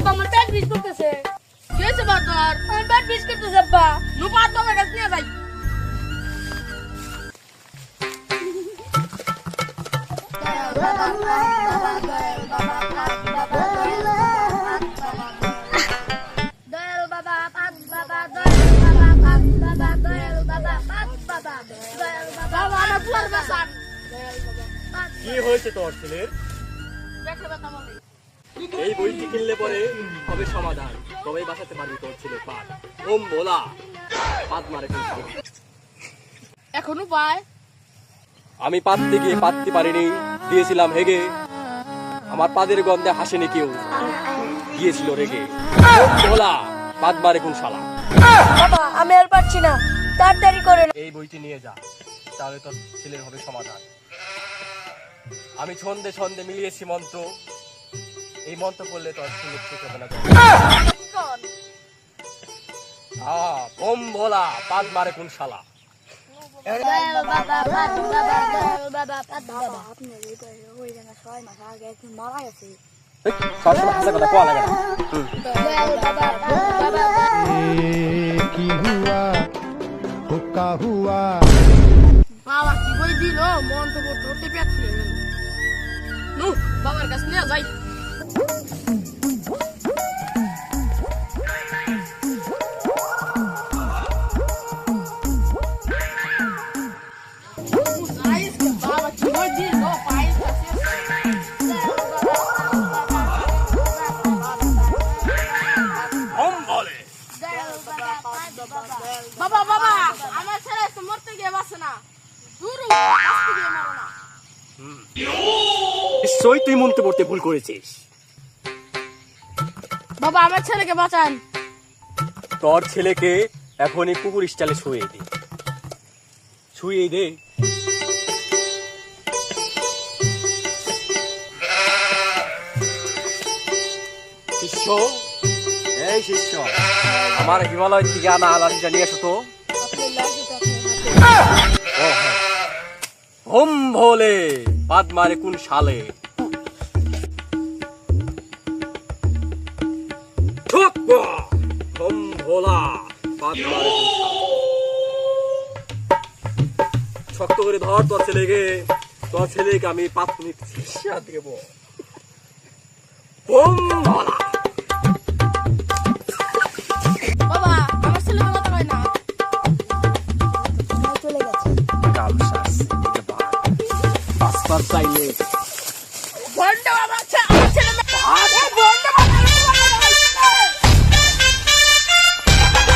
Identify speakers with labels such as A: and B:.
A: আব্বা আমার পেট বিষ করতেছে। কি হয়েছে বা তোর? আমার পেট বিষ করতেছে আব্বা। নুপা তো আমার কাছে নিয়ে যাই।
B: কি হয়েছে তোর ছেলের? এই বইটি কিনলে পরে হবে সমাধান, তবেই বাঁচাতে পারবি তোর ছেলের পাত। ওম ভোলা, পাত মারে কোন শালা।
A: এখনো পায়
B: আমি পাততে গিয়ে পাততে পারিনি, দিয়েছিলাম হেগে। আমার পাদের গন্ধে হাসেনি কেউ, গিয়েছিল রেগে। ওম ভোলা, পাত মারে কোন শালা।
C: বাবা আমি আর পারছি না, তাড়াতাড়ি করেন।
B: এই বইটি নিয়ে যা, তাহলে তোর ছেলের হবে সমাধান। আমি ছন্দে ছন্দে মিলিয়েছি মন্ত্র, এই মন্ত্র করলে তোর ছেলে ঠিক হবে না। ওম ভোলা, পাত মারে কোন শালা। সবসময় হাসা কথা কোয়া লাগে না।
D: কি হুয়া তো কা হুয়া।
A: বাবা কি বই দিল, মন তো পড়তে পেট ফুলে গেল। নু বাবার কাছে নিয়ে যাই। বাবা কি বই দিল, পায়ের কাছে।
B: ওম ভোলে।
A: বাবা বাবা আমার ছেলে তো মরতে গিয়ে বাঁচে না, দূর বাঁচতে গিয়ে মরে না।
B: নিশ্চয়ই তুই মন্ত্র পড়তে ভুল করেছিস।
A: বাবা আমার ছেলেকে বাঁচান।
B: তোর ছেলেকে এখনই কুকুর স্টাইলে শুয়ে দে, শুয়ে দে। শিষ্য, এই শিষ্য, আমার হিমালয় থেকে আনা লাঠিটা নিয়ে এসো তো। ওম ভোলে, পাদ মারে কোন শালে। ওম ভোলা, পাদ মারে কোন শালে। শক্ত করে ধর তোর ছেলেকে, তোর ছেলেকে আমি প্রাথমিক চিকিৎসা দেব। ওম ভোলা।